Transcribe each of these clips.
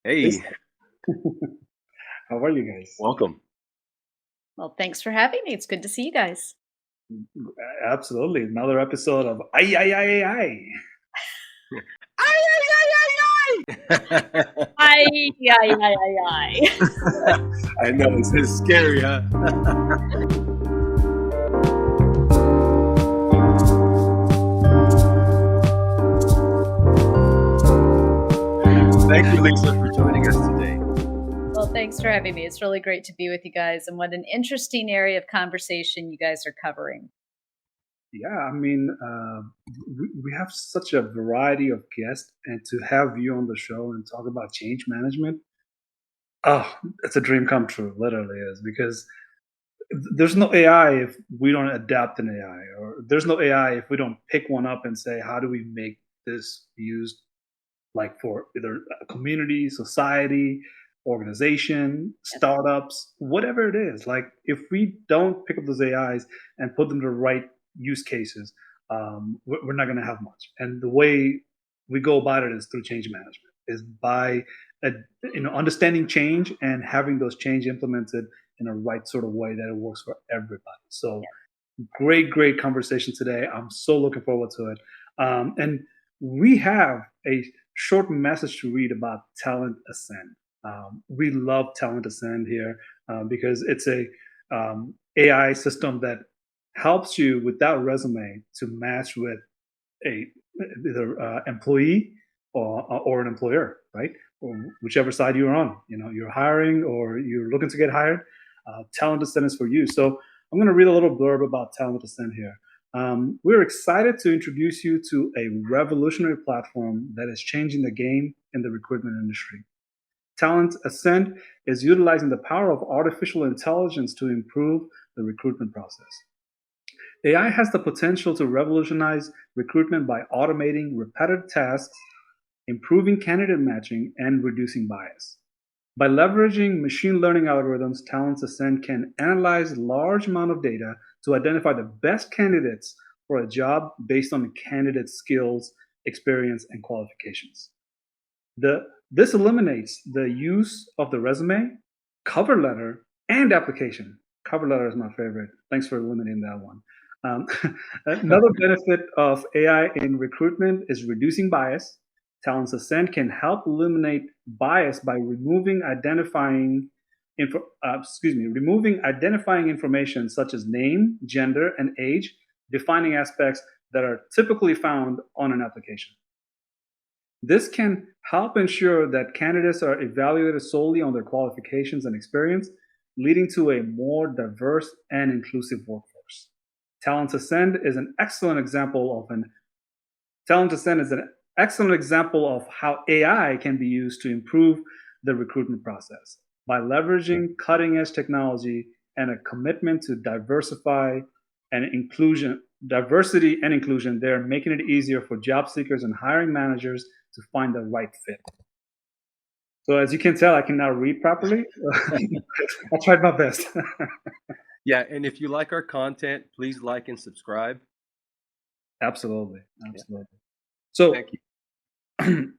Yes. Hey, How are you guys? welcome. Well, thanks for having me. It's good to see you guys. Absolutely. Another episode of AyAyAyAi. Ay, ay, ay, ay, ay. Ay, ay, ay, ay, ay. I know it's scary, huh? Thank you, Lisa, for joining us today. Well, thanks for having me. It's really great to be with you guys, and what an interesting area of conversation you guys are covering. Yeah, we have such a variety of guests, and to have you on the show and talk about change management, oh, it's a dream come true, literally is, because there's no AI if we don't adapt an AI, or there's no AI if we don't pick one up and say, how do we make this used like for either a community, society, organization, Yes. startups, whatever it is. Like if we don't pick up those AIs and put them to the right use cases, we're not going to have much. And the way we go about it is through change management, is by uh, understanding change and having those change implemented in a right sort of way that it works for everybody. So great conversation today. I'm so looking forward to it. And we have a short message to read about Talent Ascend. We love Talent Ascend here because it's a AI system that helps you with that resume to match with a either employee or an employer, right? Or whichever side you're on. You know, you're hiring or you're looking to get hired. Talent Ascend is for you. So I'm going to read a little blurb about Talent Ascend here. We're excited to introduce you to a revolutionary platform that is changing the game in the recruitment industry. Talent Ascend is utilizing the power of artificial intelligence to improve the recruitment process. AI has the potential to revolutionize recruitment by automating repetitive tasks, improving candidate matching, and reducing bias. By leveraging machine learning algorithms, Talent Ascend can analyze large amount of data to identify the best candidates for a job based on the candidate's skills, experience, and qualifications. This eliminates the use of the resume, cover letter, and application. Cover letter is my favorite. Thanks for eliminating that one. Um, Another benefit of AI in recruitment is reducing bias. Talents Ascent can help eliminate bias by removing identifying information such as name, gender, and age, defining aspects that are typically found on an application. This can help ensure that candidates are evaluated solely on their qualifications and experience, leading to a more diverse and inclusive workforce. Talent Ascend is an excellent example of an Talent Ascend is an excellent example of how AI can be used to improve the recruitment process. By leveraging cutting edge technology and a commitment to diversity and inclusion, they're making it easier for job seekers and hiring managers to find the right fit. So as you can tell, I can now read properly. I tried my best. Yeah, and if you like our content, please like and subscribe. Absolutely, Yeah, absolutely. So, thank you.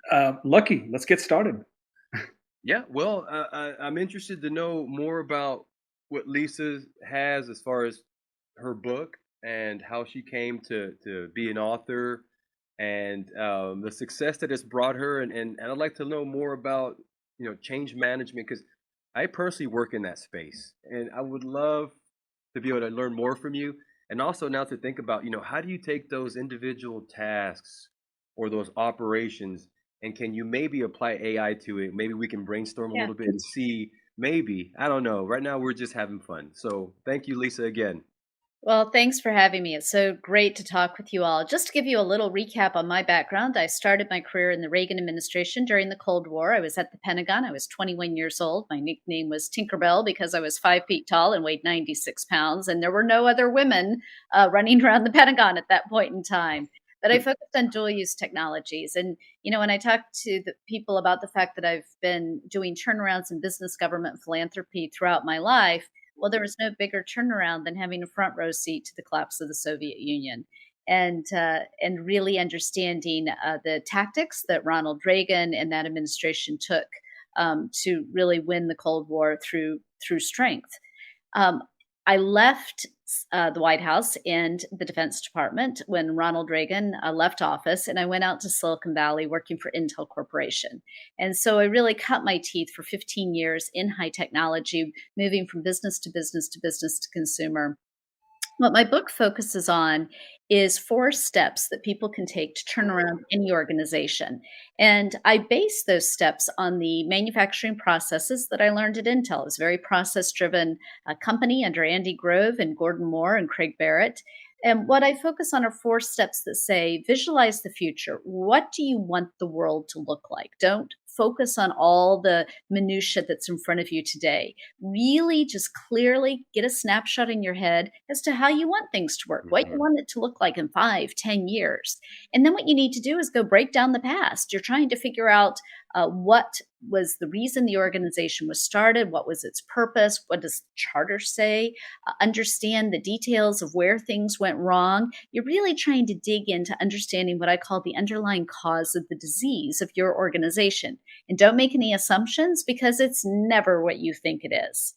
Lucky, let's get started. Yeah, well, I'm interested to know more about what Lisa has as far as her book and how she came to be an author and the success that it's brought her. And I'd like to know more about, change management because I personally work in that space and I would love to be able to learn more from you. And also now to think about, how do you take those individual tasks or those operations and can you maybe apply AI to it? Maybe we can brainstorm a Yeah. little bit and see. Maybe. I don't know. Right now, we're just having fun. So thank you, Lisa, again. Well, thanks for having me. It's so great to talk with you all. Just to give you a little recap on my background, I started my career in the Reagan administration during the Cold War. I was at the Pentagon. I was 21 years old. My nickname was Tinkerbell because I was 5 feet tall and weighed 96 pounds. And there were no other women running around the Pentagon at that point in time. But I focused on dual use technologies. And, when I talk to the people about the fact that I've been doing turnarounds in business, government, philanthropy throughout my life, well, there was no bigger turnaround than having a front row seat to the collapse of the Soviet Union, and really understanding the tactics that Ronald Reagan and that administration took to really win the Cold War through strength. Um, I left the White House and the Defense Department when Ronald Reagan left office, and I went out to Silicon Valley working for Intel Corporation. And so I really cut my teeth for 15 years in high technology, moving from business to business to business to consumer. What my book focuses on is 4 steps that people can take to turn around any organization. And I base those steps on the manufacturing processes that I learned at Intel. It was a very process driven company under Andy Grove and Gordon Moore and Craig Barrett. And what I focus on are 4 steps that say visualize the future. What do you want the world to look like? Don't focus on all the minutia that's in front of you today. Really just clearly get a snapshot in your head as to how you want things to work, what you Mhm. want it to look like in 5, 10 years. And then what you need to do is go break down the past. You're trying to figure out what was the reason the organization was started, what was its purpose, what does the charter say, understand the details of where things went wrong. You're really trying to dig into understanding what I call the underlying cause of the disease of your organization. And don't make any assumptions because it's never what you think it is.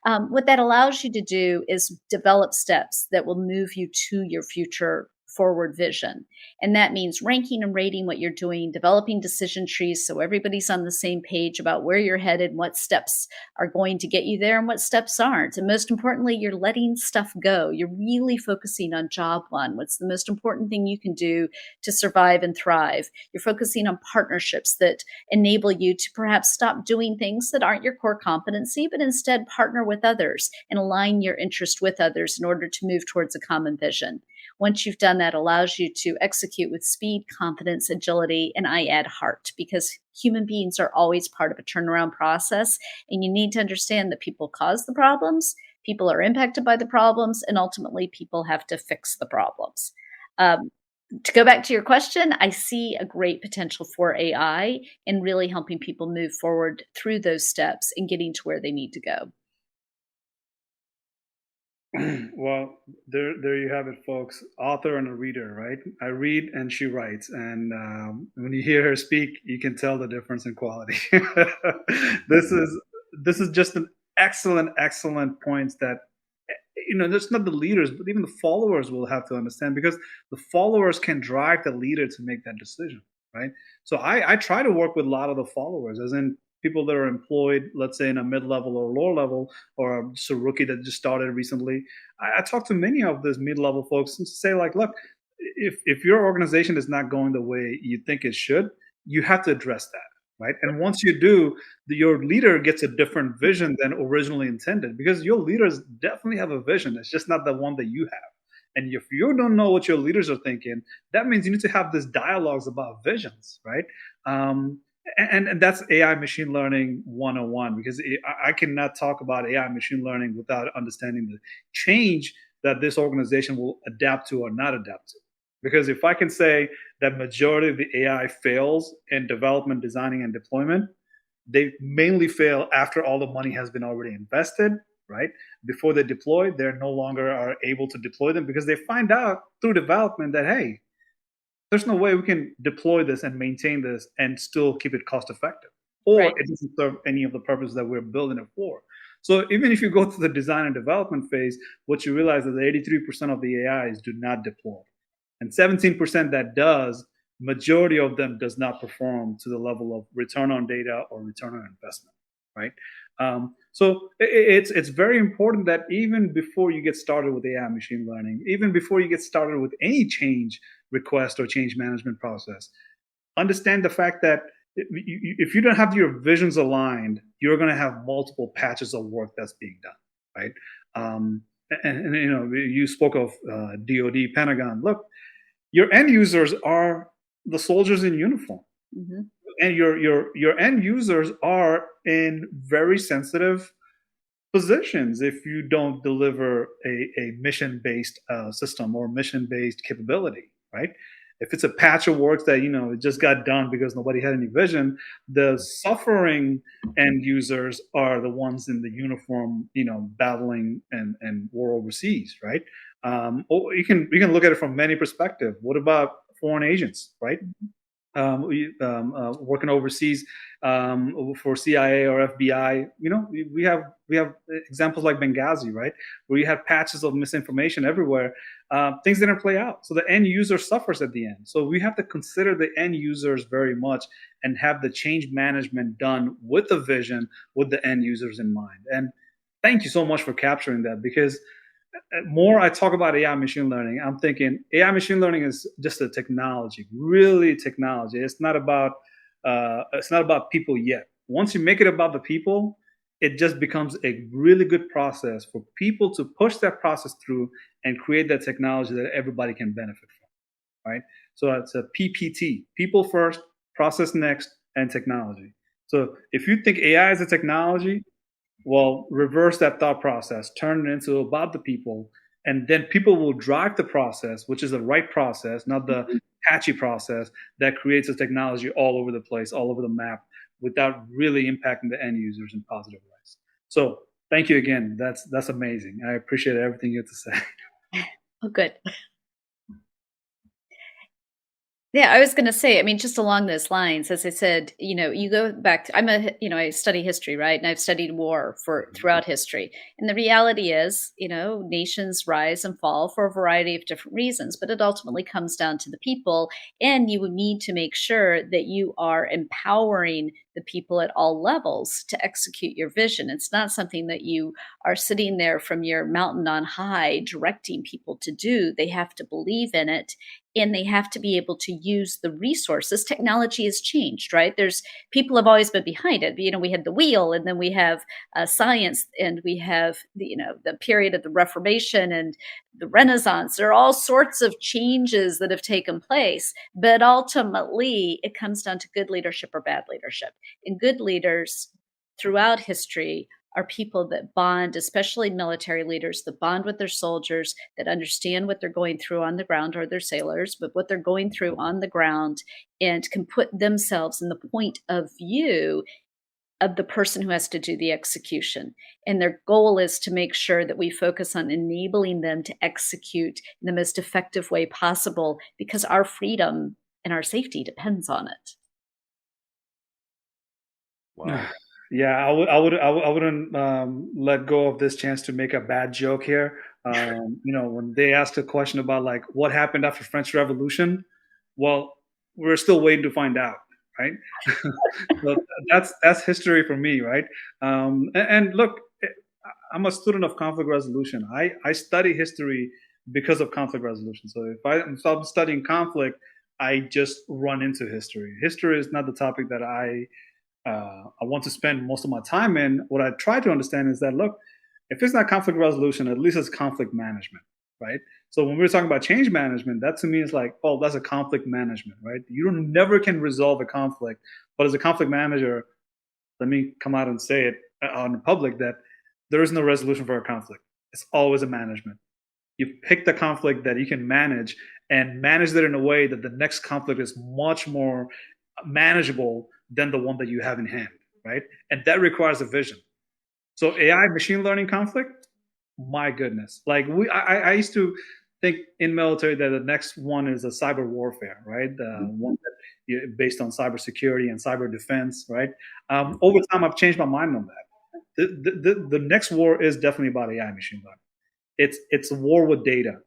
What that allows you to do is develop steps that will move you to your future forward vision. And that means ranking and rating what you're doing, developing decision trees so everybody's on the same page about where you're headed, what steps are going to get you there and what steps aren't. And most importantly, you're letting stuff go. You're really focusing on job one. What's the most important thing you can do to survive and thrive? You're focusing on partnerships that enable you to perhaps stop doing things that aren't your core competency, but instead partner with others and align your interest with others in order to move towards a common vision. Once you've done that, allows you to execute with speed, confidence, agility, and I add heart, because human beings are always part of a turnaround process. And you need to understand that people cause the problems, people are impacted by the problems, and ultimately people have to fix the problems. Um, to go back to your question, I see a great potential for AI in really helping people move forward through those steps and getting to where they need to go. Well, there you have it, folks. Author and a reader, right? I read and she writes, and when you hear her speak, you can tell the difference in quality. this is this is just an excellent points that that's not the leaders, but even the followers will have to understand, because the followers can drive the leader to make that decision, right? So I try to work with a lot of the followers, as in people that are employed, let's say in a mid-level or lower level, or just a rookie that just started recently. I talk to many of those mid-level folks and say, like, look, if your organization is not going the way you think it should, you have to address that, right? And once you do, your leader gets a different vision than originally intended, because your leaders definitely have a vision. It's just not the one that you have. And if you don't know what your leaders are thinking, that means you need to have these dialogues about visions, right? Um, and that's AI machine learning 101, because I cannot talk about AI machine learning without understanding the change that this organization will adapt to or not adapt to. Because if I can say that majority of the AI fails in development, designing, and deployment, they mainly fail after all the money has been already invested, right? Before they deploy, they're no longer are able to deploy them, because they find out through development that, hey, there's no way we can deploy this and maintain this and still keep it cost effective, or Right. it doesn't serve any of the purpose that we're building it for. So even if you go through the design and development phase, what you realize is that 83% of the AIs do not deploy, and 17% that does, majority of them does not perform to the level of return on data or return on investment, right? So it's very important that even before you get started with AI machine learning, even before you get started with any change request or change management process, understand the fact that if you don't have your visions aligned, you're going to have multiple patches of work that's being done, right? Um, and you spoke of DoD, Pentagon. Look, your end users are the soldiers in uniform, Mhm. and your end users are in very sensitive positions if you don't deliver a mission based system or mission based capability, right? If it's a patch of work that it just got done because nobody had any vision, the suffering end users are the ones in the uniform, battling and war overseas, right? Or you can look at it from many perspectives. What about foreign agents, right? working overseas for CIA or FBI. We have examples like Benghazi, right, where you had patches of misinformation everywhere. Things didn't play out, so the end user suffers at the end. So we have to consider the end users very much and have the change management done with a vision, with the end users in mind. And thank you so much for capturing that, because more I talk about AI machine learning, I'm thinking AI machine learning is just a technology, really technology. It's not about people yet. Once you make it about the people, it just becomes a really good process for people to push that process through and create that technology that everybody can benefit from, right? So it's a PPT, people first, process next, and technology. So if you think AI is a technology, well, reverse that thought process, turn it into about the people, and then people will drive the process, which is the right process, not the patchy process that creates a technology all over the place, all over the map, without really impacting the end users in positive ways. So, thank you again. That's amazing. I appreciate everything you have to say. Oh, good. Yeah, I was going to say, I mean, just along those lines, as I said, you go back to, I study history, right? And I've studied war for throughout history. And the reality is, nations rise and fall for a variety of different reasons, but it ultimately comes down to the people. And you would need to make sure that you are empowering the people at all levels to execute your vision. It's not something that you are sitting there from your mountain on high directing people to do. They have to believe in it, and they have to be able to use the resources. Technology has changed, right? There's people have always been behind it. We had the wheel, and then we have science, and we have the period of the Reformation and the Renaissance. There are all sorts of changes that have taken place, but ultimately it comes down to good leadership or bad leadership. And good leaders throughout history are people that bond, especially military leaders, that bond with their soldiers, that understand what they're going through on the ground, or their sailors, but what they're going through on the ground, and can put themselves in the point of view of the person who has to do the execution. And their goal is to make sure that we focus on enabling them to execute in the most effective way possible, because our freedom and our safety depends on it. Wow. Yeah, I wouldn't let go of this chance to make a bad joke here. When they asked a question about like what happened after French Revolution, well, we're still waiting to find out, right? So that's history for me, right? And look, I'm a student of conflict resolution. I study history because of conflict resolution. So if I'm studying conflict, I just run into history. History is not the topic that I want to spend most of my time in. What I try to understand is that, look, if it's not conflict resolution, at least it's conflict management, right? So when we're talking about change management, that to me is like, oh, that's a conflict management, right? You don't never can resolve a conflict, but as a conflict manager, let me come out and say it on the public that there is no resolution for a conflict. It's always a management. You pick the conflict that you can manage and manage it in a way that the next conflict is much more manageable than the one that you have in hand, right? And that requires a vision. So AI machine learning conflict, my goodness. Like I used to think in military that the next one is a cyber warfare, right? The one that based on cybersecurity and cyber defense, right? Over time, I've changed my mind on that. The next war is definitely about AI machine learning. It's a war with data.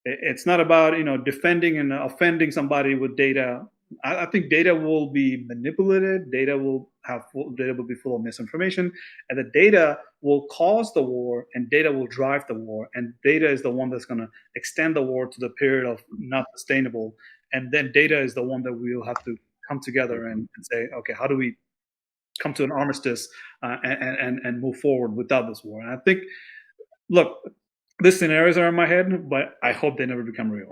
It's not about defending and offending somebody with data. I think data will be manipulated. Data will be full of misinformation, and the data will cause the war, and data will drive the war, and data is the one that's going to extend the war to the period of not sustainable, and then data is the one that we'll have to come together and say, okay, how do we come to an armistice and move forward without this war? And I think, look, these scenarios are in my head, but I hope they never become real.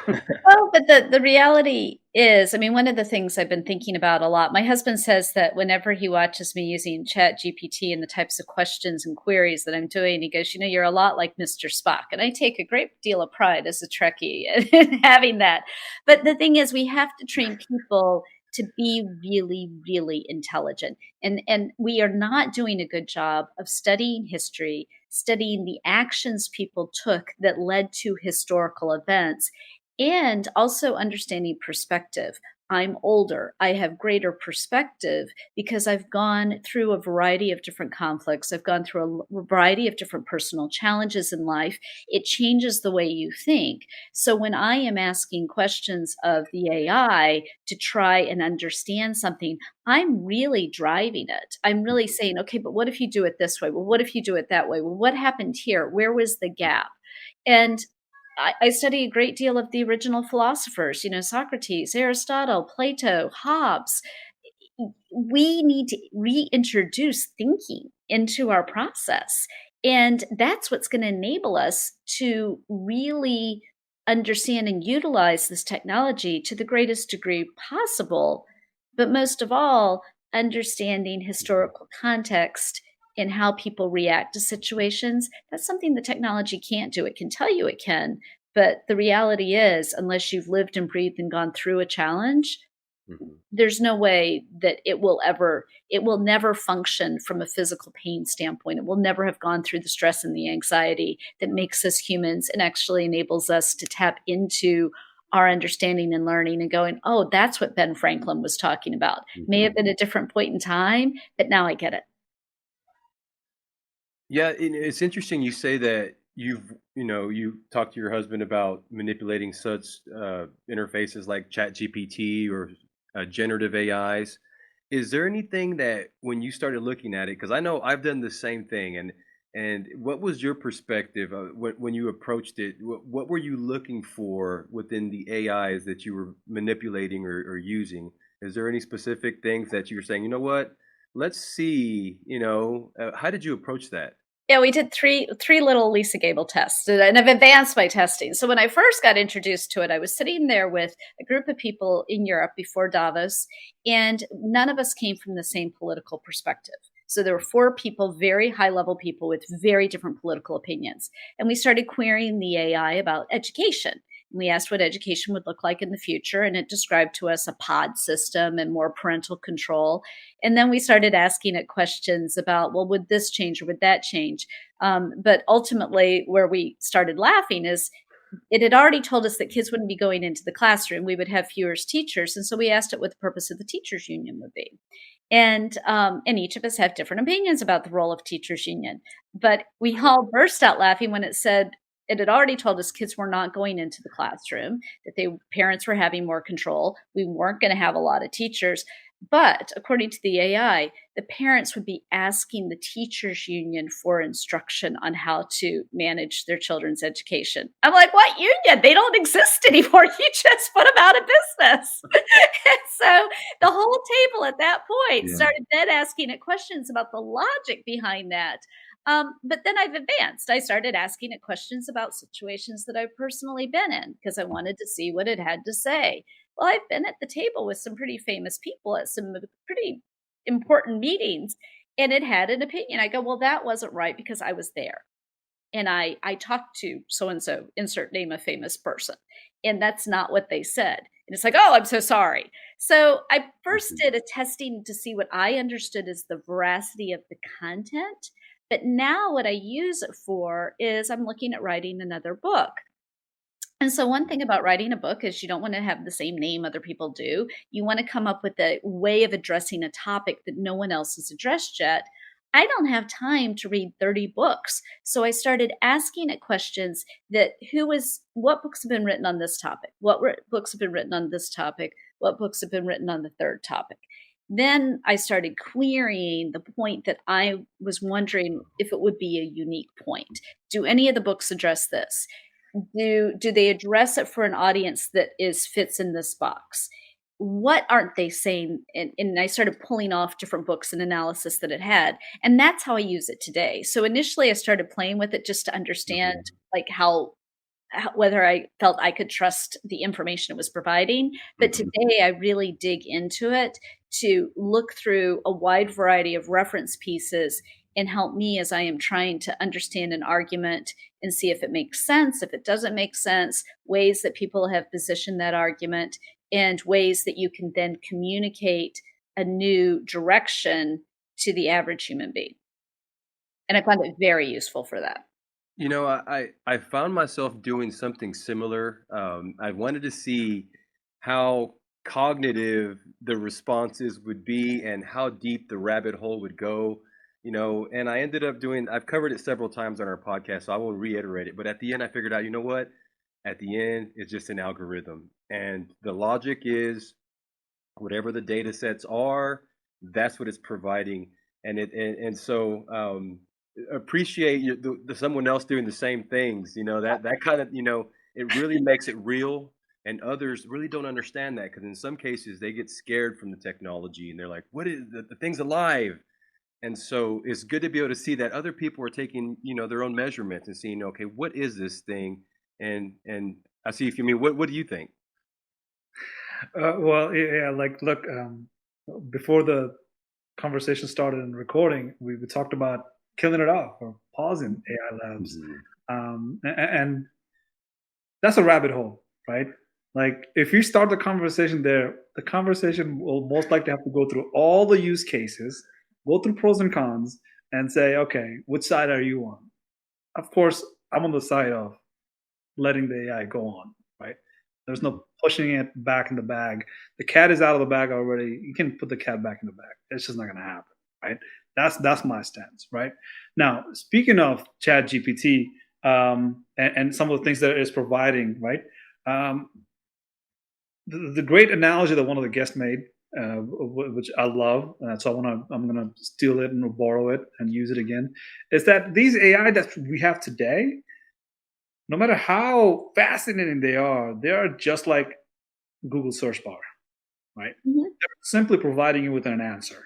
Well, but the reality is, I mean, one of the things I've been thinking about a lot, my husband says that whenever he watches me using Chat GPT and the types of questions and queries that I'm doing, he goes, you're a lot like Mr. Spock. And I take a great deal of pride as a Trekkie in having that. But the thing is, we have to train people to be really, really intelligent. And we are not doing a good job of studying history, studying the actions people took that led to historical events, and also understanding perspective. I'm older. I have greater perspective because I've gone through a variety of different conflicts. I've gone through a variety of different personal challenges in life. It changes the way you think. So when I am asking questions of the AI to try and understand something, I'm really driving it. I'm really saying, okay, but what if you do it this way? Well, what if you do it that way? Well, what happened here? Where was the gap? And I study a great deal of the original philosophers, Socrates, Aristotle, Plato, Hobbes. We need to reintroduce thinking into our process. And that's what's going to enable us to really understand and utilize this technology to the greatest degree possible. But most of all, understanding historical context and how people react to situations. That's something the technology can't do. It can tell you it can, but the reality is, unless you've lived and breathed and gone through a challenge, Mhm. there's no way that it will never function from a physical pain standpoint. It will never have gone through the stress and the anxiety that makes us humans and actually enables us to tap into our understanding and learning and going, oh, that's what Ben Franklin was talking about. May have Mhm. been a different point in time, but now I get it. Yeah, and it's interesting you say that you talked to your husband about manipulating such interfaces like ChatGPT or generative AIs. Is there anything that when you started looking at it, because I know I've done the same thing, and what was your perspective when you approached it? What were you looking for within the AIs that you were manipulating or using? Is there any specific things that you were saying, you know what? Let's see, how did you approach that? Yeah, we did three little Lisa Gable tests, and I've advanced my testing. So when I first got introduced to it, I was sitting there with a group of people in Europe before Davos, and none of us came from the same political perspective. So there were four people, very high level people with very different political opinions. And we started querying the AI about education. We asked what education would look like in the future, and it described to us a pod system and more parental control. And then we started asking it questions about, well, would this change or would that change? But ultimately, where we started laughing is it had already told us that kids wouldn't be going into the classroom. We would have fewer teachers. And so we asked it what the purpose of the teachers union would be. And each of us have different opinions about the role of teachers union. But we all burst out laughing when it said it had already told us kids were not going into the classroom, that parents were having more control. We weren't going to have a lot of teachers. But according to the AI, the parents would be asking the teachers union for instruction on how to manage their children's education. I'm like, what union? They don't exist anymore. You just put them out of business. And so the whole table at that point Yeah. started then asking it questions about the logic behind that. But then I've advanced. I started asking it questions about situations that I've personally been in because I wanted to see what it had to say. Well, I've been at the table with some pretty famous people at some pretty important meetings, and it had an opinion. I go, well, that wasn't right because I was there. And I talked to so and so, insert name a famous person. And that's not what they said. And it's like, oh, I'm so sorry. So I first Mhm. did a testing to see what I understood as the veracity of the content. But now what I use it for is I'm looking at writing another book. And so one thing about writing a book is you don't want to have the same name other people do. You want to come up with a way of addressing a topic that no one else has addressed yet. I don't have time to read 30 books. So I started asking it questions that what books have been written on this topic? Books have been written on this topic? What books have been written on the third topic? Then I started querying the point that I was wondering if it would be a unique point. Do any of the books address this? Do they address it for an audience that is fits in this box? What aren't they saying? And I started pulling off different books and analysis that it had, and that's how I use it today. So initially, I started playing with it just to understand Mhm. like whether I felt I could trust the information it was providing. But Mhm. today, I really dig into it to look through a wide variety of reference pieces and help me as I am trying to understand an argument and see if it makes sense, if it doesn't make sense, ways that people have positioned that argument, and ways that you can then communicate a new direction to the average human being. And I find it very useful for that. I found myself doing something similar. I wanted to see how cognitive the responses would be and how deep the rabbit hole would go. And I ended up I've covered it several times on our podcast, so I won't reiterate it. But at the end, I figured out, you know what? At the end, it's just an algorithm. And the logic is whatever the data sets are, that's what it's providing. And appreciate someone else doing the same things. That kind of, it really makes it real. And others really don't understand that because in some cases they get scared from the technology and they're like, "What is the thing's alive?" And so it's good to be able to see that other people are taking, their own measurements and seeing, okay, what is this thing? And I see if you mean what do you think? Well, yeah, like, look, before the conversation started and recording, we talked about killing it off or pausing AI labs. Mhm. And that's a rabbit hole, right? Like, if you start the conversation there, the conversation will most likely have to go through all the use cases, go through pros and cons, and say, okay, which side are you on? Of course, I'm on the side of letting the AI go on, right? There's no pushing it back in the bag. The cat is out of the bag already. You can put the cat back in the bag. It's just not going to happen, right? That's my stance, right? Now, speaking of Chat GPT and some of the things that it is providing, right? Um, the great analogy that one of the guests made, which I love, so I'm gonna steal it and borrow it and use it again, is that these AI that we have today, no matter how fascinating they are just like Google search bar, right? Mhm. They're simply providing you with an answer.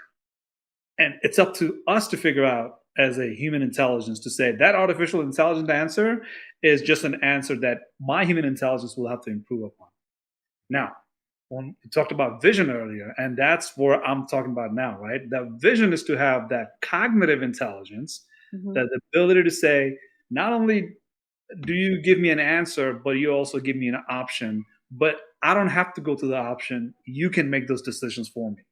And it's up to us to figure out as a human intelligence to say that artificial intelligence answer is just an answer that my human intelligence will have to improve upon. Now, when we talked about vision earlier, and that's where I'm talking about now, right? That vision is to have that cognitive intelligence, Mhm. that the ability to say, not only do you give me an answer, but you also give me an option. But I don't have to go to the option. You can make those decisions for me.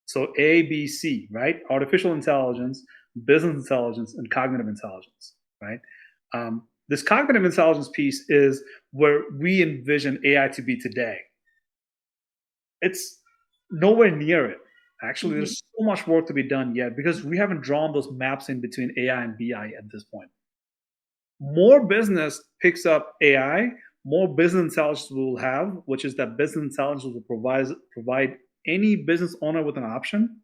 So A, B, C, right? Artificial intelligence, business intelligence, and cognitive intelligence, right? This cognitive intelligence piece is where we envision AI to be today. It's nowhere near it. Actually, Mhm. there's so much work to be done yet because we haven't drawn those maps in between AI and BI at this point. More business picks up AI, more business intelligence we will have, which is that business intelligence will provide any business owner with an option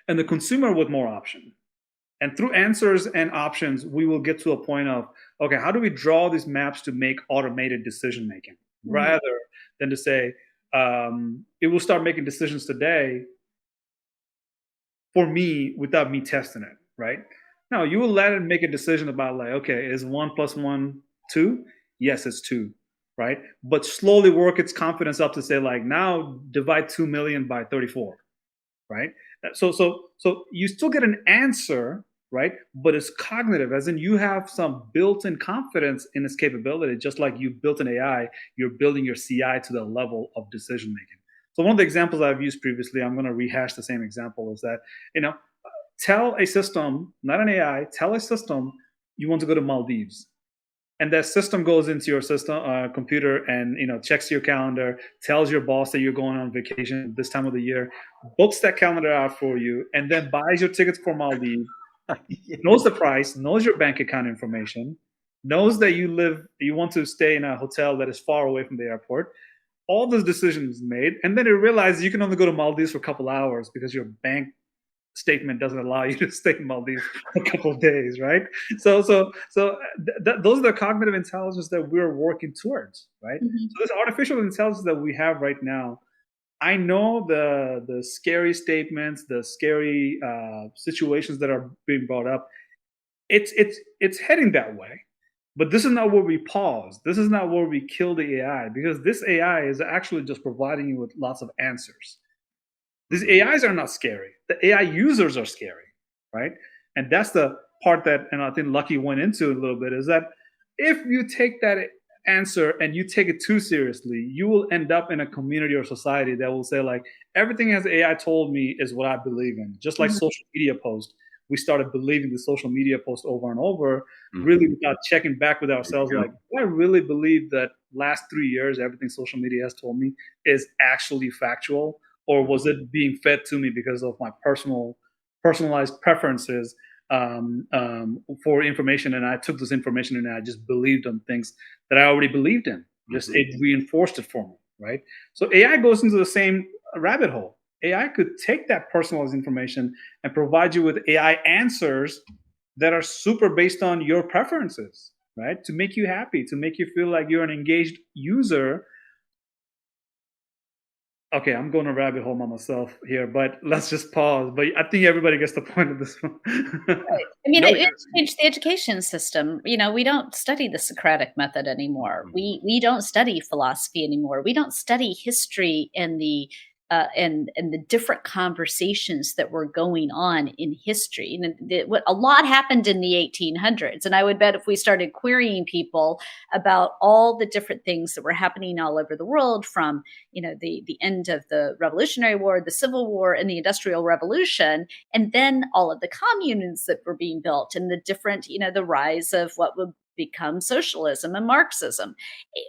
and the consumer with more option. And through answers and options, we will get to a point of, okay, how do we draw these maps to make automated decision making Mhm. rather than to say, it will start making decisions today for me without me testing it, right? No, you will let it make a decision about like, okay, is 1 plus 1 2? Yes, it's 2, right? But slowly work its confidence up to say like, now divide 2 million by 34, right? So you still get an answer, right? But it's cognitive, as in you have some built-in confidence in its capability, just like you built an AI, you're building your CI to the level of decision making. So one of the examples I've used previously, I'm going to rehash the same example, is that you know, tell a system, not an AI, tell a system you want to go to Maldives, and that system goes into your system computer and checks your calendar, tells your boss that you're going on vacation this time of the year, books that calendar out for you, and then buys your tickets for Maldives, knows the price, knows your bank account information, knows that you want to stay in a hotel that is far away from the airport. All those decisions made, and then it realizes you can only go to Maldives for a couple hours because your bank statement doesn't allow you to stay in Maldives a couple of days, right? Those are the cognitive intelligence that we're working towards, right? Mhm. So this artificial intelligence that we have right now, I know the scary statements, the scary situations that are being brought up. It's heading that way, but this is not where we pause. This is not where we kill the AI because this AI is actually just providing you with lots of answers. These Mhm. AIs are not scary. The AI users are scary, right? And that's the part that, and I think Lucky went into a little bit, is that if you take that answer and you take it too seriously, you will end up in a community or society that will say like, everything as AI told me is what I believe in. Just like Mhm. social media posts. we started believing the social media post over and over, really Mhm. without checking back with There you ourselves, like, go. do I really believe that last 3 years, everything social media has told me is actually factual? Or was Mhm. it being fed to me because of my personalized preferences for information, and I took this information and I just believed on things that I already believed in. Just Mhm. it reinforced it for me, right? So AI goes into the same rabbit hole. AI could take that personalized information and provide you with AI answers that are super based on your preferences, right? To make you happy, to make you feel like you're an engaged user. Okay, I'm going a rabbit hole by myself here, but let's just pause. But I think everybody gets the point of this one. I mean, No, it's changed the education system. We don't study the Socratic method anymore. Mhm. We don't study philosophy anymore. We don't study history and the different conversations that were going on in history. What a lot happened in the 1800s, and I would bet if we started querying people about all the different things that were happening all over the world, from the end of the Revolutionary War, the Civil War, and the Industrial Revolution, and then all of the communes that were being built, and the different, the rise of what would become socialism and Marxism.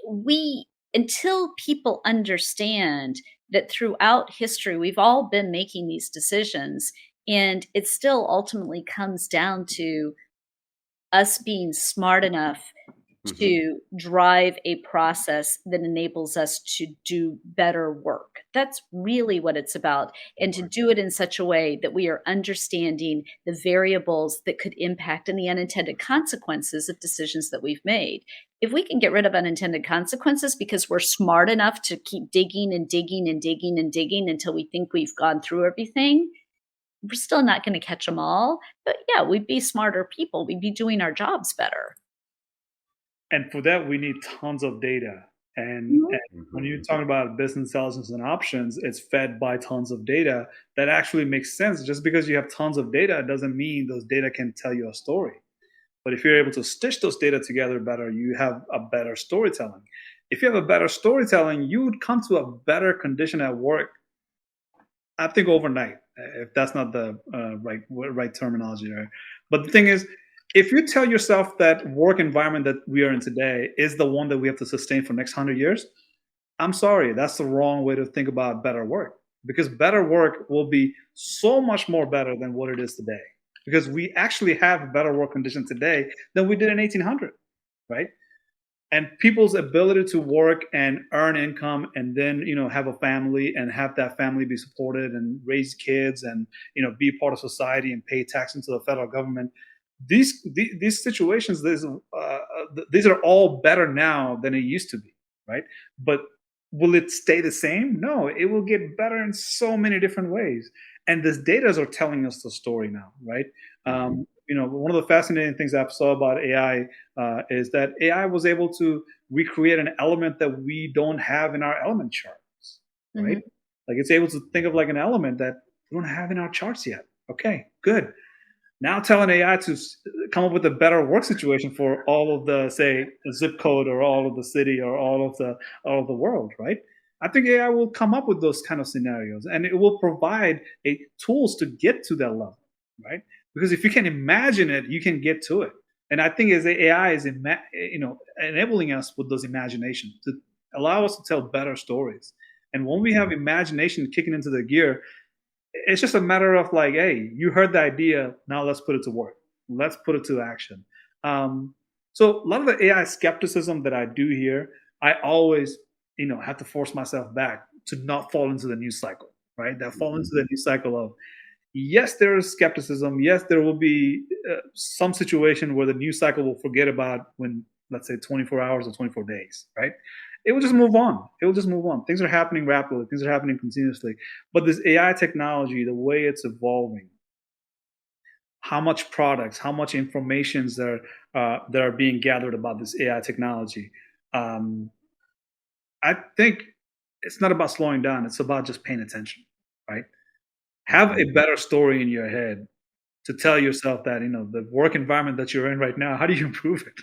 We Until people understand that throughout history we've all been making these decisions, and it still ultimately comes down to us being smart enough Mhm. to drive a process that enables us to do better work. That's really what it's about. And to Right. do it in such a way that we are understanding the variables that could impact and the unintended consequences of decisions that we've made. If we can get rid of unintended consequences because we're smart enough to keep digging and digging and digging and digging until we think we've gone through everything, we're still not going to catch them all. But yeah, we'd be smarter people. We'd be doing our jobs better. And for that, we need tons of data. And when you're Mhm. talking about business intelligence and options, it's fed by tons of data that actually makes sense. Just because you have tons of data doesn't mean those data can tell you a story. But if you're able to stitch those data together better, you have a better storytelling. If you have a better storytelling, you would come to a better condition at work, I think, overnight, if that's not the right terminology there. But the thing is, if you tell yourself that work environment that we are in today is the one that we have to sustain for the next 100 years, I'm sorry, that's the wrong way to think about better work. Because better work will be so much more better than what it is today. Because we actually have better work conditions today than we did in 1800, right? And people's ability to work and earn income, and then have a family and have that family be supported and raise kids, and be part of society and pay tax into the federal government. These situations, these are all better now than it used to be, right? But will it stay the same? No, it will get better in so many different ways, and this data are telling us the story now, right? Mhm. One of the fascinating things I saw about AI is that AI was able to recreate an element that we don't have in our element charts, right? Mhm. Like, it's able to think of like an element that we don't have in our charts yet. Okay, good. Now tell an AI to come up with a better work situation for all of the, say, zip code, or all of the city, or all of the world, right? I think AI will come up with those kind of scenarios, and it will provide tools to get to that level, right? Because if you can imagine it, you can get to it. And I think as AI is enabling us with those imagination to allow us to tell better stories. And when we have imagination kicking into the gear, it's just a matter of like, hey, you heard the idea, now let's put it to work, let's put it to action. So a lot of the AI skepticism that I do here, I always have to force myself back to not fall into the news cycle, right? That fall into Mhm. the news cycle of, yes, there is skepticism, yes, there will be some situation where the news cycle will forget about, when, let's say, 24 hours or 24 days, right? It will just move on. It will just move on. Things are happening rapidly. Things are happening continuously. But this AI technology, the way it's evolving, how much products, how much informations that are being gathered about this AI technology, um, I think it's not about slowing down. It's about just paying attention, right? Have a Mhm. better story in your head to tell yourself that the work environment that you're in right now, how do you improve it?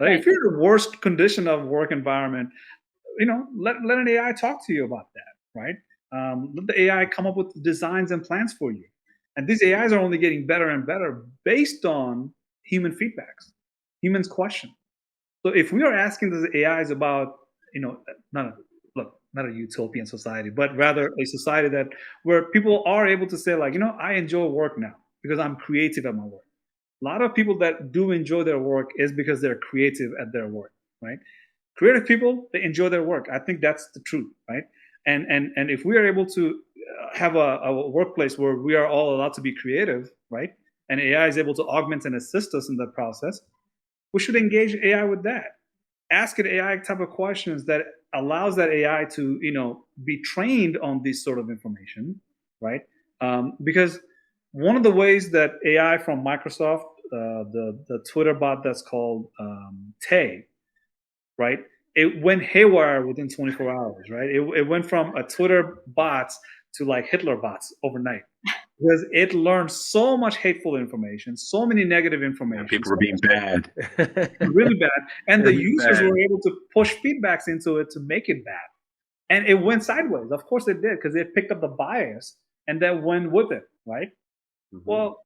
Like, if Right. you're in the worst condition of work environment, let an AI talk to you about that, right? Let the AI come up with designs and plans for you. And these AIs are only getting better and better based on human feedbacks, humans' questions. So if we are asking the AIs about, not a, look, not a utopian society, but rather a society that where people are able to say like, I enjoy work now because I'm creative at my work. A lot of people that do enjoy their work is because they're creative at their work, right? Creative people, they enjoy their work. I think that's the truth, right? And if we are able to have a workplace where we are all allowed to be creative, right? And AI is able to augment and assist us in that process, we should engage AI with that. Ask it AI type of questions that allows that AI to, be trained on this sort of information, right? Because one of the ways that AI from Microsoft, the Twitter bot that's called Tay, right? It went haywire within 24 hours, right? It went from a Twitter bots to like Hitler bots overnight because it learned so much hateful information, so many negative And information, people were so being much bad. really bad, and the Really users bad. were able to push feedbacks into it to make it bad, and it went sideways. Of course, it did because it picked up the bias and then went with it, right? Hmm. Well,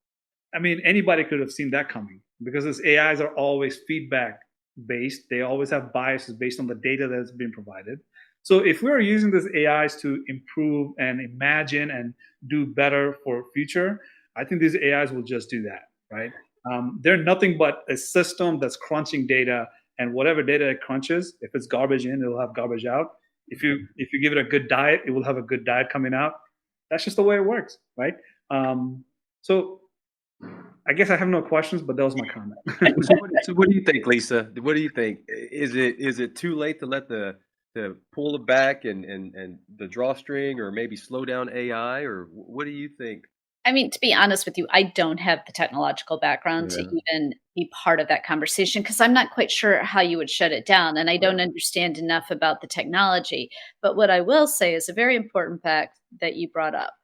I mean, anybody could have seen that coming because these AIs are always feedback based. They always have biases based on the data that's been provided. So if we're using these AIs to improve and imagine and do better for future, I think these AIs will just do that, right? They're nothing but a system that's crunching data, and whatever data it crunches, if it's garbage in, it'll have garbage out. If you give it a good diet, it will have a good diet coming out. That's just the way it works, right? So I guess I have no questions, but that was my comment. So what do you think, Lisa? What do you think? Is it too late to let the pull it back and the drawstring, or maybe slow down AI, or what do you think? I mean, to be honest with you, I don't have the technological background to Yeah, even be part of that conversation because I'm not quite sure how you would shut it down, and I yeah. don't understand enough about the technology. But what I will say is a very important fact that you brought up,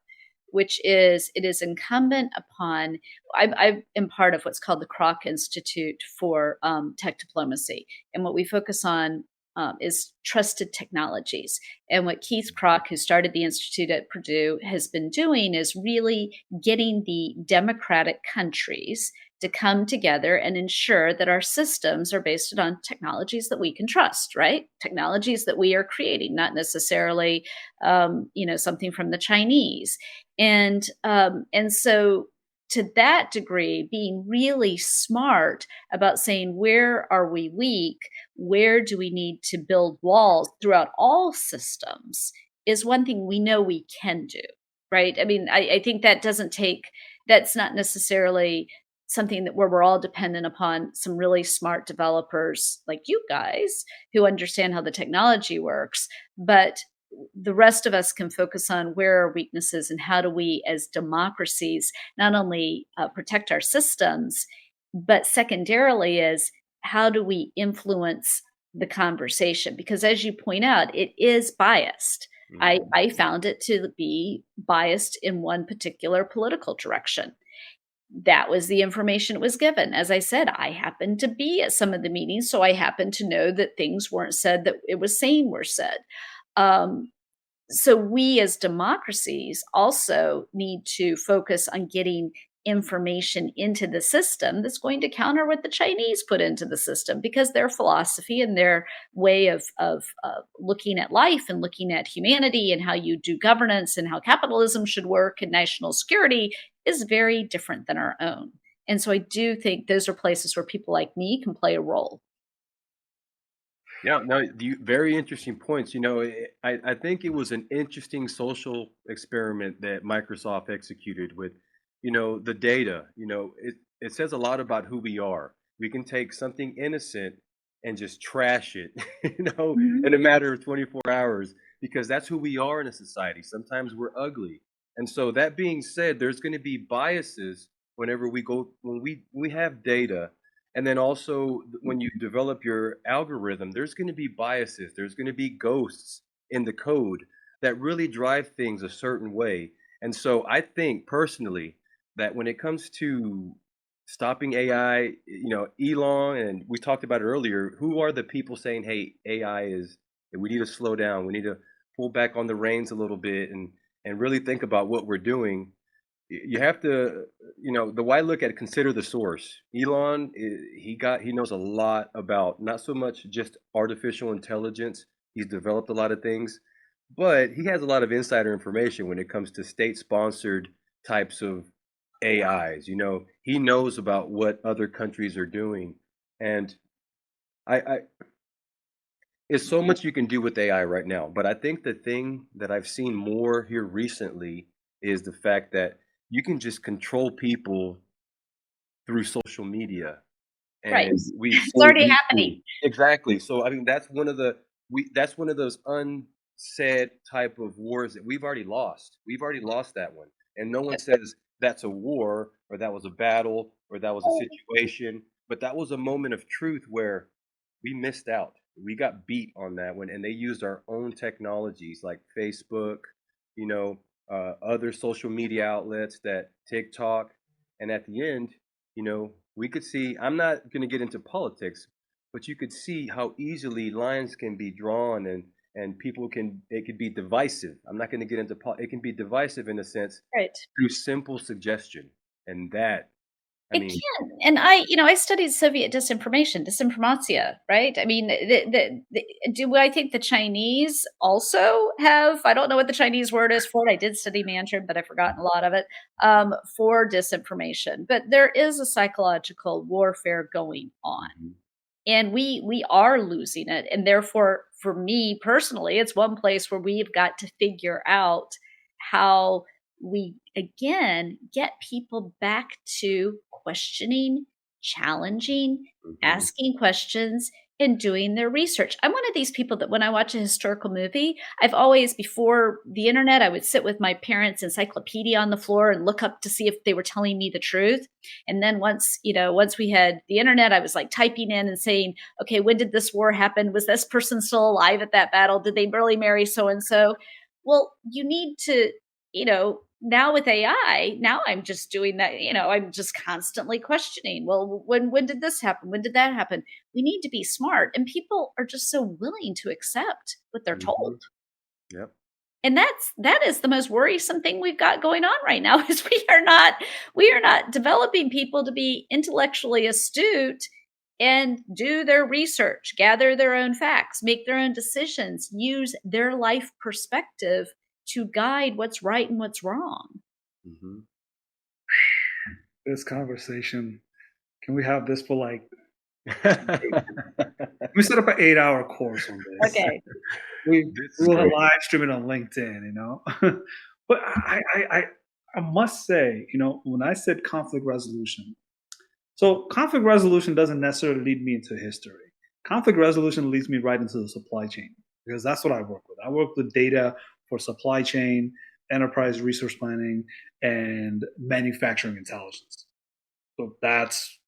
which is it is incumbent upon. I am part of what's called the Kroc Institute for Tech Diplomacy, and what we focus on is trusted technologies. And what Keith Kroc, who started the institute at Purdue, has been doing is really getting the democratic countries to come together and ensure that our systems are based on technologies that we can trust, right? Technologies that we are creating, not necessarily, something from the Chinese. And so to that degree, being really smart about saying where are we weak, where do we need to build walls throughout all systems is one thing we know we can do, right? I mean, I think that's not necessarily something that where we're all dependent upon some really smart developers like you guys who understand how the technology works, but the rest of us can focus on where are weaknesses and how do we as democracies not only protect our systems, but secondarily is how do we influence the conversation? Because as you point out, it is biased. Mhm. I found it to be biased in one particular political direction. That was the information it was given. As I said, I happened to be at some of the meetings, so I happened to know that things weren't said that it was saying were said. Um, so we as democracies also need to focus on getting information into the system that's going to counter what the Chinese put into the system because their philosophy and their way of looking at life and looking at humanity and how you do governance and how capitalism should work and national security is very different than our own. And so I do think those are places where people like me can play a role. Yeah, no, very interesting points. I think it was an interesting social experiment that Microsoft executed with, the data. It says a lot about who we are. We can take something innocent and just trash it, in a matter of 24 hours, because that's who we are in a society. Sometimes we're ugly. And so that being said, there's going to be biases whenever we have data, and then also, when you develop your algorithm, there's going to be biases, there's going to be ghosts in the code that really drive things a certain way. And so I think personally that when it comes to stopping AI, Elon, and we talked about it earlier, who are the people saying, hey, AI is, we need to slow down, we need to pull back on the reins a little bit and really think about what we're doing. you have to, the way I look at it, consider the source. Elon, he knows a lot about not so much just artificial intelligence. He's developed a lot of things, but he has a lot of insider information when it comes to state-sponsored types of AIs. He knows about what other countries are doing, and I there's so much you can do with AI right now, but I think the thing that I've seen more here recently is the fact that you can just control people through social media, Right. and we've It's seen already YouTube. happening. Exactly. So I mean, that's one of those unsaid type of wars that we've already lost. We've already lost that one, and no one says that's a war or that was a battle or that was a situation, but that was a moment of truth where we missed out. We got beat on that one, and they used our own technologies like Facebook, other social media outlets, that TikTok, and at the end, we could see. I'm not going to get into politics, but you could see how easily lines can be drawn, and people can it could be divisive. I'm not going to get into it can be divisive in a sense Right. through simple suggestion, and that I It mean, can. And I studied Soviet disinformatia, right? I mean, do I think the Chinese also have, I don't know what the Chinese word is for it. I did study Mandarin, but I've forgotten a lot of it, for disinformation. But there is a psychological warfare going on. mhm, And we are losing it. And therefore, for me personally, it's one place where we've got to figure out how we again get people back to questioning, challenging, mhm, asking questions, and doing their research. I'm one of these people that when I watch a historical movie, I've always, before the internet, I would sit with my parents' encyclopedia on the floor and look up to see if they were telling me the truth. And then once we had the internet, I was like typing in and saying, okay, when did this war happen? Was this person still alive at that battle? Did they really marry so and so? Well, you need to, now with AI, now I'm just doing that, I'm just constantly questioning, well, when did this happen? When did that happen? We need to be smart. And people are just so willing to accept what they're told. mhm, yep. And that is the most worrisome thing we've got going on right now is we are not developing people to be intellectually astute and do their research, gather their own facts, make their own decisions, use their life perspective to guide what's right and what's wrong. Mhm. This conversation, can we have this for like, we set up an 8-hour course on this. Okay. We This is will great. live stream it on LinkedIn. But I must say, when I said conflict resolution, so conflict resolution doesn't necessarily lead me into history. Conflict resolution leads me right into the supply chain because that's what I work with. I work with data for supply chain, enterprise resource planning, and manufacturing intelligence. So that's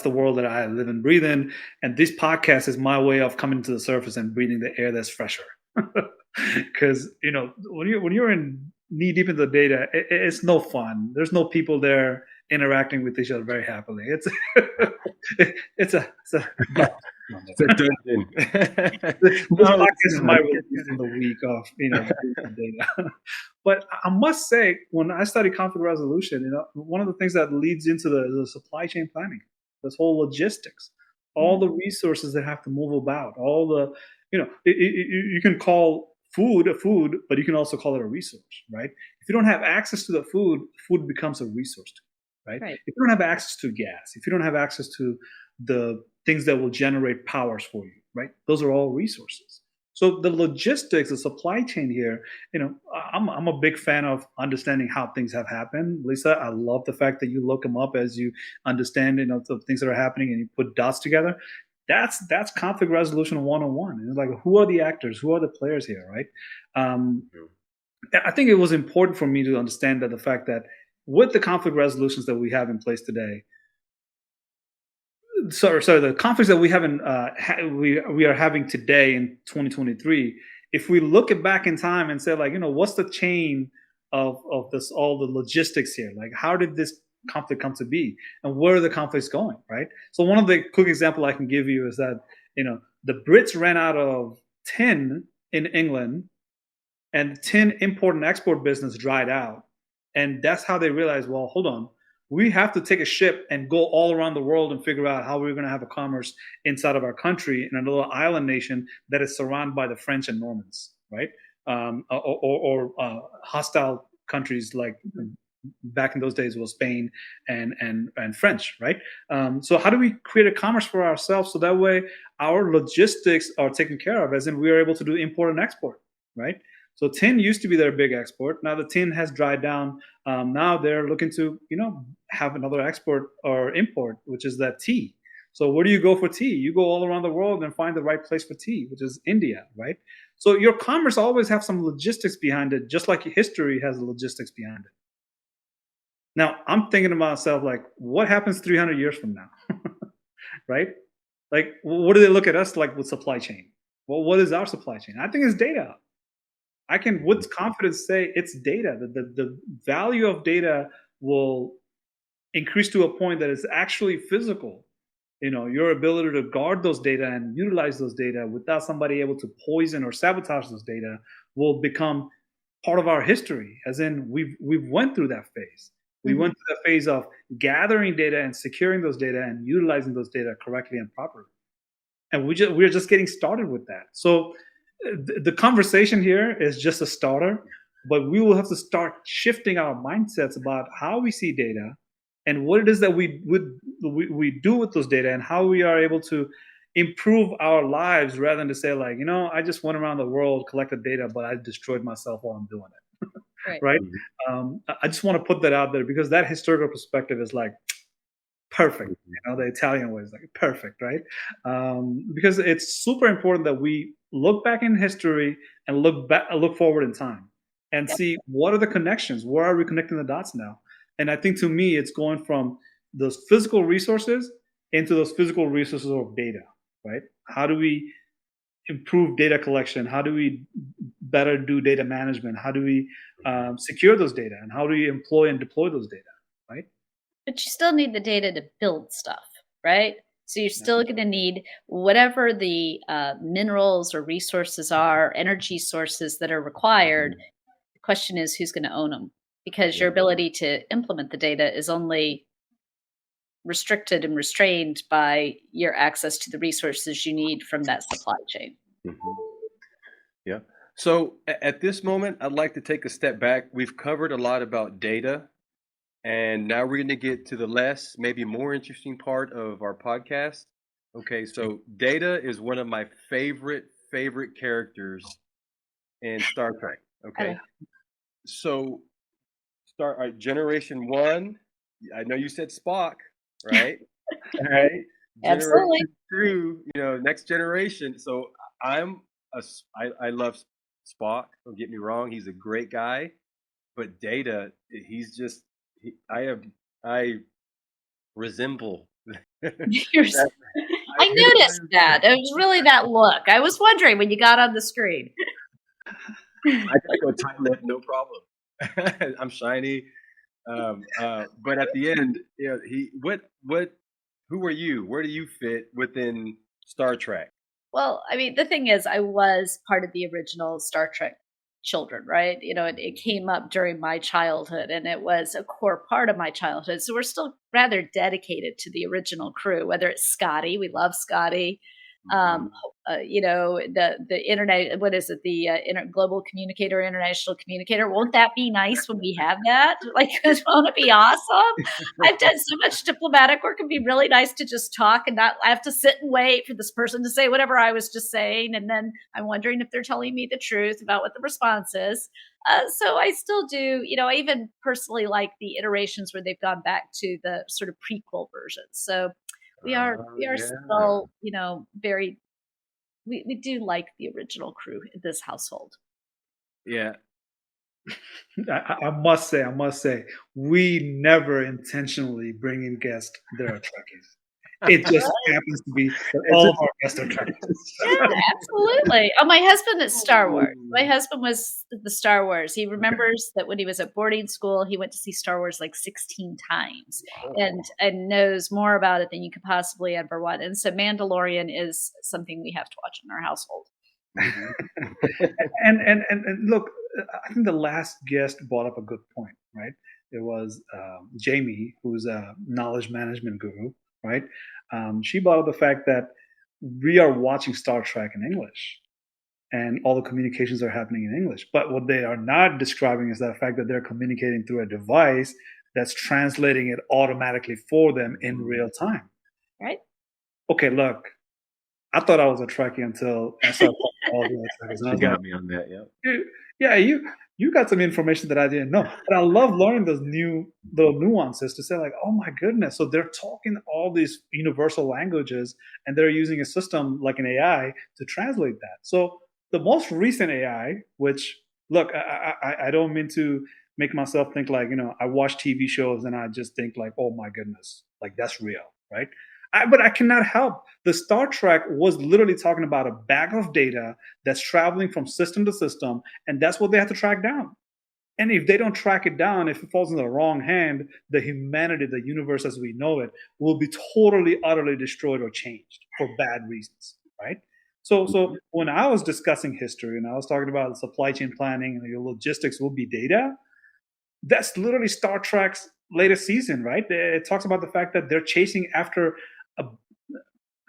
the world that I live and breathe in. And this podcast is my way of coming to the surface and breathing the air that's fresher. Because when you're in knee deep into the data, it's no fun. There's no people there interacting with each other very happily. It's a It's a dungeon. this No, podcast is my release in the week of the data. But I must say, when I study conflict resolution, one of the things that leads into the supply chain planning, this whole logistics, all the resources that have to move about, all the you can call food a food, but you can also call it a resource, right? If you don't have access to the food becomes a resource, right? Right. If you don't have access to gas, if you don't have access to the things that will generate powers for you, right? Those are all resources. So the logistics, the supply chain here, I'm a big fan of understanding how things have happened. Lisa, I love the fact that you look them up as you understand, the things that are happening and you put dots together. That's conflict resolution 101. It's like, who are the actors? Who are the players here, right? Um, I think it was important for me to understand that the fact that with the conflict resolutions that we have in place today, sorry, the conflicts that we haven't we are having today in 2023. If we look it back in time and say, like, what's the chain of this, all the logistics here, like how did this conflict come to be and where are the conflicts going, right? So one of the quick example I can give you is that the Brits ran out of tin in England and tin import and export business dried out, And that's how they realized, well, hold on, we have to take a ship and go all around the world and figure out how we're going to have a commerce inside of our country in a little island nation that is surrounded by the French and Normans, right? Or hostile countries like back in those days was Spain and French, right? So how do we create a commerce for ourselves so that way our logistics are taken care of, as in we are able to do import and export, right? So tin used to be their big export. Now the tin has dried down. Now they're looking to have another export or import, which is that tea. So where do you go for tea? You go all around the world and find the right place for tea, which is India, right? So your commerce always have some logistics behind it, just like history has logistics behind it. Now I'm thinking to myself, like, what happens 300 years from now, right? Like, what do they look at us like with supply chain? Well, what is our supply chain? I think it's data. I can with confidence say it's data. The value of data will increase to a point that is actually physical. Your ability to guard those data and utilize those data without somebody able to poison or sabotage those data will become part of our history. As in, we've went through that phase. We Mhm. went through the phase of gathering data and securing those data and utilizing those data correctly and properly. And we're just getting started with that. So the conversation here is just a starter, but we will have to start shifting our mindsets about how we see data and what it is that we do with those data and how we are able to improve our lives rather than to say, like, I just went around the world, collected data, but I destroyed myself while I'm doing it. Right. Right? Mhm. I just want to put that out there because that historical perspective is like perfect. The Italian way is like perfect, right? Because it's super important that we look back in history and look forward in time, and Yep. see what are the connections. Where are we connecting the dots now? And I think to me, it's going from those physical resources into those physical resources of data, right? How do we improve data collection? How do we better do data management? How do we secure those data? And how do we employ and deploy those data, right? But you still need the data to build stuff, right? So you're Yeah. still going to need whatever the minerals or resources are, energy sources that are required. The question is who's going to own them, because your Yeah. ability to implement the data is only restricted and restrained by your access to the resources you need from that supply chain. Mhm. Yeah. So at this moment, I'd like to take a step back. We've covered a lot about data, and now we're going to get to the less, maybe more interesting part of our podcast. Okay, so Data is one of my favorite characters in Star Trek. I Okay, like, so start Generation One. I know you said Spock, right? Right. absolutely. Generation Two. Next generation. So I'm I love Spock. Don't get me wrong. He's a great guy, but Data, he's just I resemble Yours. that. I I noticed do. that. It was really that look. I was wondering when you got on the screen. I go tight lip, no problem. I'm shiny. But at the end, he what who are you? Where do you fit within Star Trek? Well, I mean, the thing is, I was part of the original Star Trek children, right? It came up during my childhood and it was a core part of my childhood. So we're still rather dedicated to the original crew, whether it's Scotty, we love Scotty. Um, Mhm. the internet, what is it? The global communicator, international communicator. Won't that be nice when we have that? Like, won't it be awesome? I've done so much diplomatic work. It'd be really nice to just talk and not have to sit and wait for this person to say whatever I was just saying. And then I'm wondering if they're telling me the truth about what the response is. So I still do, I even personally like the iterations where they've gone back to the sort of prequel versions. So we are Yeah. still, very we do like the original crew in this household. Yeah. I must say, we never intentionally bring in guests that are Trekkies. It just happens to be that It's all of just our guests are Trekkies. Yeah, absolutely. Oh, my husband is Star Wars. My Ooh. husband was the Star Wars. He Okay. remembers that when he was at boarding school, he went to see Star Wars like 16 times and Oh. and knows more about it than you could possibly ever want. And so Mandalorian is something we have to watch in our household. Mhm. And look, I think the last guest brought up a good point, right? It was Jamie, who's a knowledge management guru, right? She brought up the fact that we are watching Star Trek in English, and all the communications are happening in English. But what they are not describing is the fact that they're communicating through a device that's translating it automatically for them in real time. Right? Okay, look, I thought I was a Trekkie until I started talking to all the other Trekkies, and I She was like, got me on that. Yep. "Dude, yeah, you got some information that I didn't know." And I love learning those new little nuances to say like, "Oh my goodness!" So they're talking all these universal languages, and they're using a system like an AI to translate that. So the most recent AI, which look, I don't mean to make myself think like I watch TV shows and I just think like, "Oh my goodness, like that's real," right? But I cannot help. The Star Trek was literally talking about a bag of data that's traveling from system to system, and that's what they have to track down. And if they don't track it down, if it falls in the wrong hand, the humanity, the universe as we know it, will be totally, utterly destroyed or changed for bad reasons, right? So Mhm. when I was discussing history and I was talking about supply chain planning and your logistics will be data, that's literally Star Trek's latest season, right? It talks about the fact that they're chasing after a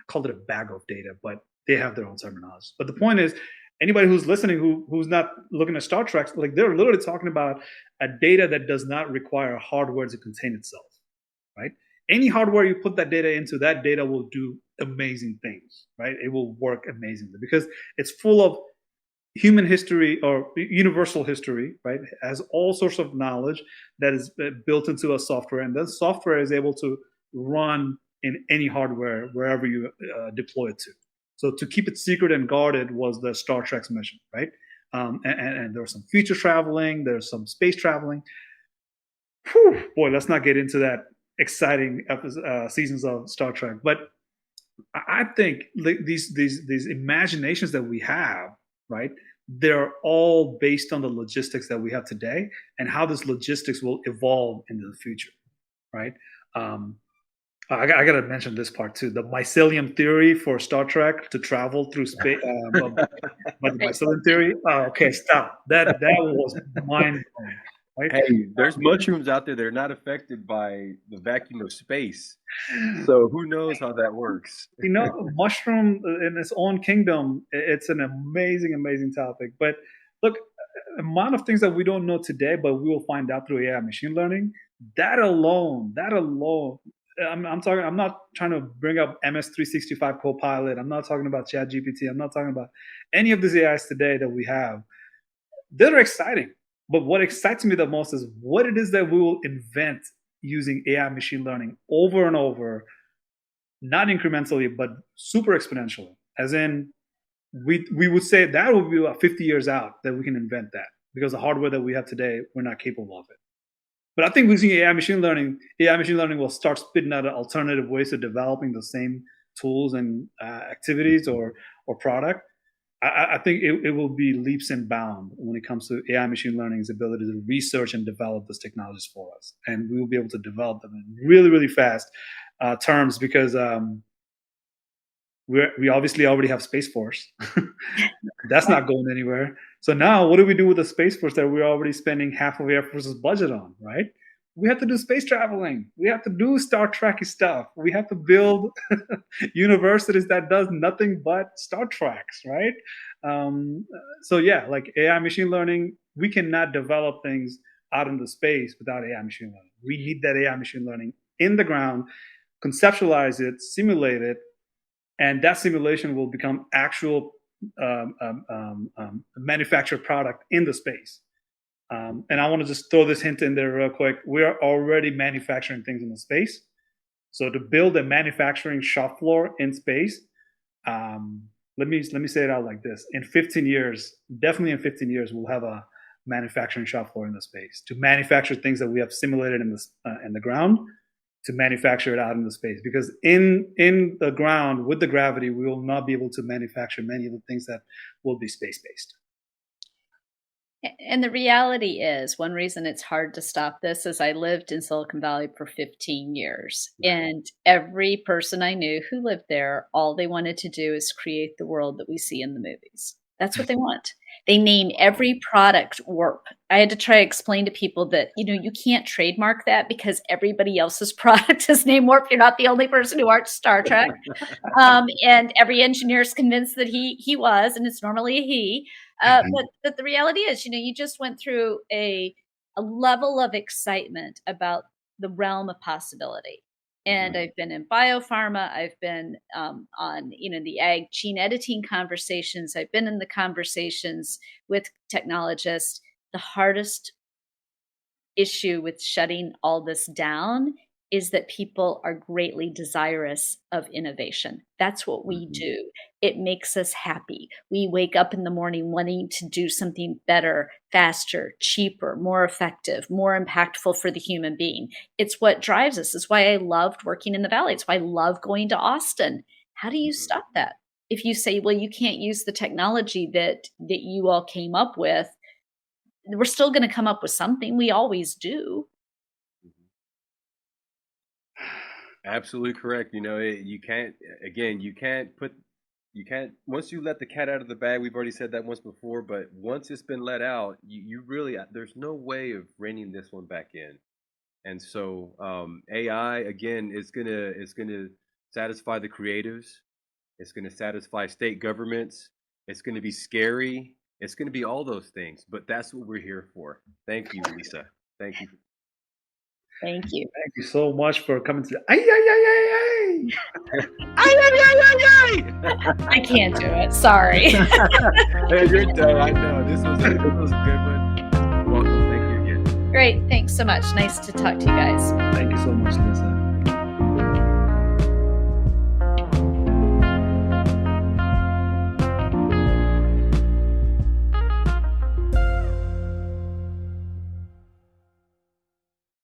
I called it a bag of data, but they have their own terminology. But the point is, anybody who's listening who's not looking at Star Trek, like they're literally talking about a data that does not require hardware to contain itself, right? Any hardware you put that data into, that data will do amazing things, right? It will work amazingly because it's full of human history or universal history, right? It has all sorts of knowledge that is built into a software, and then software is able to run in any hardware wherever you deploy it to. So to keep it secret and guarded was the Star Trek's mission, right? And there's some future traveling, there's some space traveling. Whew, boy, let's not get into that exciting seasons of Star Trek. But I think these imaginations that we have, right? They're all based on the logistics that we have today and how this logistics will evolve into the future, right? Um, I got to mention this part too. The mycelium theory for Star Trek to travel through space, but the Right. mycelium theory. Okay, stop. That was mind blowing, right? Hey, there's mushrooms out there that are not affected by the vacuum of space. So who knows how that works? Mushroom in its own kingdom, it's an amazing, amazing topic. But look, amount of things that we don't know today, but we will find out through AI machine learning. That alone. I'm talking. I'm not trying to bring up MS365 Copilot. I'm not talking about ChatGPT. I'm not talking about any of these AIs today that we have. They're exciting, but what excites me the most is what it is that we will invent using AI machine learning over and over, not incrementally, but super exponentially. As in, we would say that would be about 50 years out that we can invent that because the hardware that we have today, we're not capable of it. But I think using AI machine learning will start spitting out alternative ways of developing the same tools and activities or product. I think it will be leaps and bounds when it comes to AI machine learning's ability to research and develop these technologies for us, and we will be able to develop them in really, really fast terms because we obviously already have Space Force. That's not going anywhere. So now, what do we do with the Space Force that we're already spending half of Air Force's budget on? Right? We have to do space traveling. We have to do Star Trek stuff. We have to build universities that does nothing but Star Treks, right? So yeah, like AI machine learning, we cannot develop things out into space without AI machine learning. We need that AI machine learning in the ground, conceptualize it, simulate it, and that simulation will become actual manufactured product in the space. And I want to just throw this hint in there real quick. We are already manufacturing things in the space. So to build a manufacturing shop floor in space, um, let me say it out like this: in 15 years, definitely in 15 years, we'll have a manufacturing shop floor in the space to manufacture things that we have simulated in the ground to manufacture it out into space, because in the ground with the gravity we will not be able to manufacture many of the things that will be space based. And the reality is, one reason it's hard to stop this is I lived in Silicon Valley for 15 years, Right. and every person I knew who lived there, all they wanted to do is create the world that we see in the movies. That's what they want. They name every product warp. I had to try to explain to people that, you can't trademark that because everybody else's product is named warp. You're not the only person who watched Star Trek. And every engineer is convinced that he was, and it's normally a he. But the reality is, you just went through a level of excitement about the realm of possibility. And I've been in biopharma. I've been on, the ag gene editing conversations. I've been in the conversations with technologists. The hardest issue with shutting all this down is that people are greatly desirous of innovation. That's what we do. It makes us happy. We wake up in the morning wanting to do something better, faster, cheaper, more effective, more impactful for the human being. It's what drives us. It's why I loved working in the Valley. It's why I love going to Austin. How do you stop that? If you say, well, you can't use the technology that you all came up with, we're still going to come up with something. We always do. Absolutely correct. You can't, again, you can't, once you let the cat out of the bag, we've already said that once before, but once it's been let out, you really, there's no way of reining this one back in. And so, AI, again, it's going to satisfy the creatives. It's going to satisfy state governments. It's going to be scary. It's going to be all those things, but that's what we're here for. Thank you, Lisa. Thank you. Thank you. Thank you so much for coming to AyAyAyAi. AyAyAyAi. I can't do it. Sorry. Hey, you're done. I know. This was a good one. Welcome. Thank you again. Great. Thanks so much. Nice to talk to you guys. Thank you so much, Lisa.